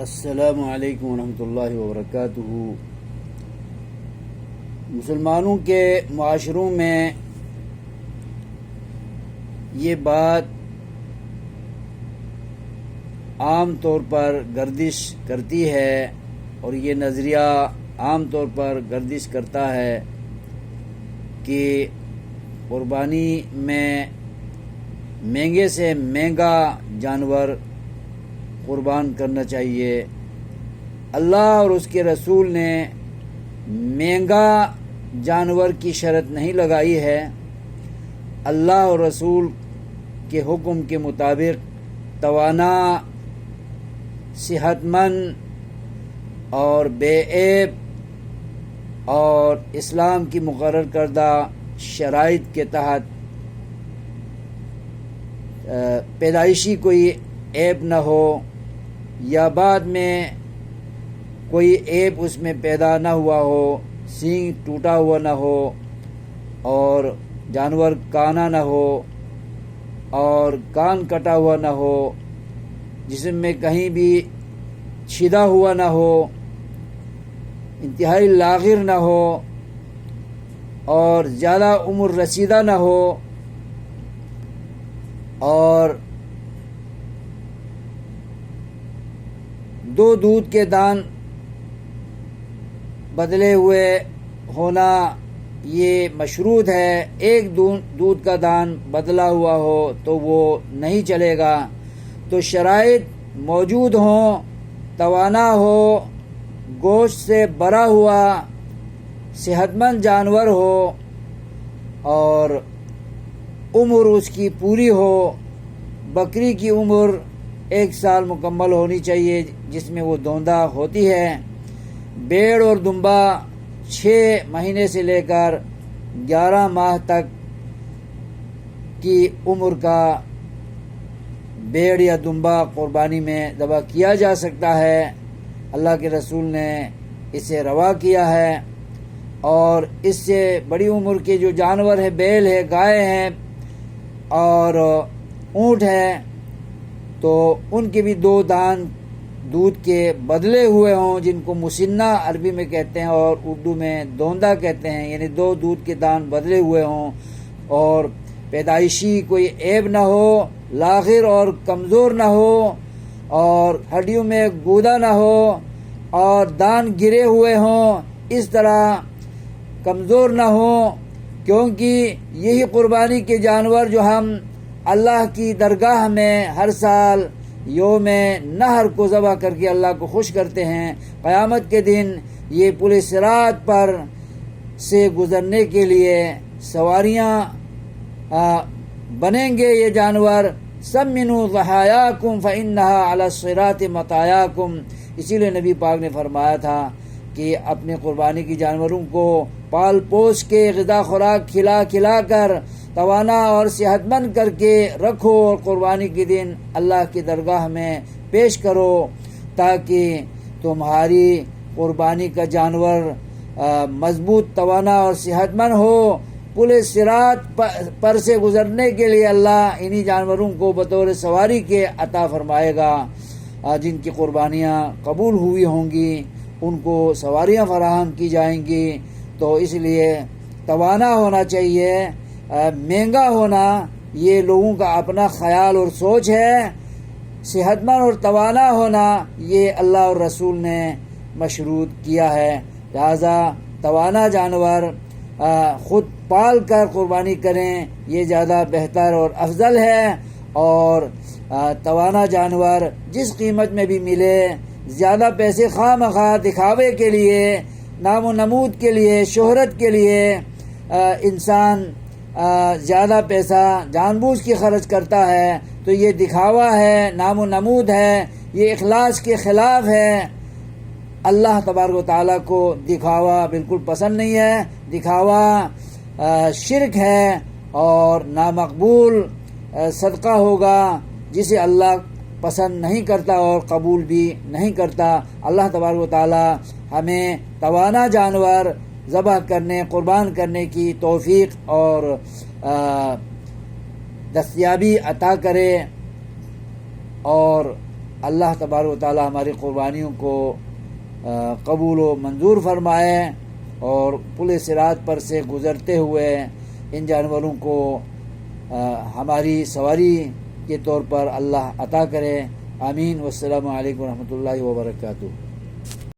السلام علیکم ورحمۃ اللہ وبرکاتہ۔ مسلمانوں کے معاشروں میں یہ بات عام طور پر گردش کرتی ہے اور یہ نظریہ عام طور پر گردش کرتا ہے کہ قربانی میں مہنگے سے مہنگا جانور قربان کرنا چاہیے۔ اللہ اور اس کے رسول نے مہنگا جانور کی شرط نہیں لگائی ہے۔ اللہ اور رسول کے حکم کے مطابق توانا، صحت مند اور بے عیب اور اسلام کی مقرر کردہ شرائط کے تحت پیدائشی کوئی عیب نہ ہو یا بعد میں کوئی عیب اس میں پیدا نہ ہوا ہو، سینگ ٹوٹا ہوا نہ ہو اور جانور کانا نہ ہو اور کان کٹا ہوا نہ ہو، جسم میں کہیں بھی چھدا ہوا نہ ہو، انتہائی لاغر نہ ہو اور زیادہ عمر رسیدہ نہ ہو اور دو دودھ کے دان بدلے ہوئے ہونا یہ مشروط ہے۔ ایک دودھ کا دان بدلا ہوا ہو تو وہ نہیں چلے گا۔ تو شرائط موجود ہوں، توانا ہو، گوشت سے بھرا ہوا صحت مند جانور ہو اور عمر اس کی پوری ہو۔ بکری کی عمر 1 سال مکمل ہونی چاہیے جس میں وہ دوندہ ہوتی ہے۔ بھیڑ اور دمبا 6 مہینے سے لے کر 11 ماہ تک کی عمر کا بھیڑ یا دمبا قربانی میں ذبح کیا جا سکتا ہے۔ اللہ کے رسول نے اسے روا کیا ہے۔ اور اس سے بڑی عمر کے جو جانور ہیں، بیل ہے، گائے ہیں اور اونٹ ہے، تو ان کے بھی 2 دان دودھ کے بدلے ہوئے ہوں، جن کو مسنہ عربی میں کہتے ہیں اور اردو میں دوندہ کہتے ہیں، یعنی 2 دودھ کے دان بدلے ہوئے ہوں اور پیدائشی کوئی عیب نہ ہو، لاغر اور کمزور نہ ہو اور ہڈیوں میں گودا نہ ہو اور دان گرے ہوئے ہوں، اس طرح کمزور نہ ہوں، کیونکہ یہی قربانی کے جانور جو ہم اللہ کی درگاہ میں ہر سال یوم نحر کو ذبح کر کے اللہ کو خوش کرتے ہیں۔ قیامت کے دن یہ پل صراط پر سے گزرنے کے لیے سواریاں بنیں گے۔ یہ جانور سمنوا ضحایاکم فإنها علی الصراط مطایاکم، اسی لیے نبی پاک نے فرمایا تھا کہ اپنے قربانی کی جانوروں کو پال پوس کے غذا خوراک کھلا کھلا کر توانا اور صحت مند کر کے رکھو اور قربانی کے دن اللہ کی درگاہ میں پیش کرو تاکہ تمہاری قربانی کا جانور مضبوط، توانا اور صحت مند ہو۔ پل صراط پر سے گزرنے کے لیے اللہ انہی جانوروں کو بطور سواری کے عطا فرمائے گا۔ جن کی قربانیاں قبول ہوئی ہوں گی ان کو سواریاں فراہم کی جائیں گی۔ تو اس لیے توانا ہونا چاہیے، مہنگا ہونا یہ لوگوں کا اپنا خیال اور سوچ ہے۔ صحت مند اور توانا ہونا یہ اللہ اور رسول نے مشروط کیا ہے۔ لہذا توانا جانور خود پال کر قربانی کریں، یہ زیادہ بہتر اور افضل ہے۔ اور توانا جانور جس قیمت میں بھی ملے، زیادہ پیسے خواہ مخواہ دکھاوے کے لیے، نام و نمود کے لیے، شہرت کے لیے انسان زیادہ پیسہ جان بوجھ کے خرچ کرتا ہے تو یہ دکھاوا ہے، نام و نمود ہے، یہ اخلاص کے خلاف ہے۔ اللہ تبارک و تعالیٰ کو دکھاوا بالکل پسند نہیں ہے۔ دکھاوا شرک ہے اور نامقبول صدقہ ہوگا جسے اللہ پسند نہیں کرتا اور قبول بھی نہیں کرتا۔ اللہ تبارک و تعالیٰ ہمیں توانا جانور ذبح کرنے، قربان کرنے کی توفیق اور دستیابی عطا کرے اور اللہ تبارک و تعالی ہماری قربانیوں کو قبول و منظور فرمائے اور پل صراط پر سے گزرتے ہوئے ان جانوروں کو ہماری سواری کے طور پر اللہ عطا کرے. آمین. والسلام علیکم ورحمۃ اللہ وبرکاتہ.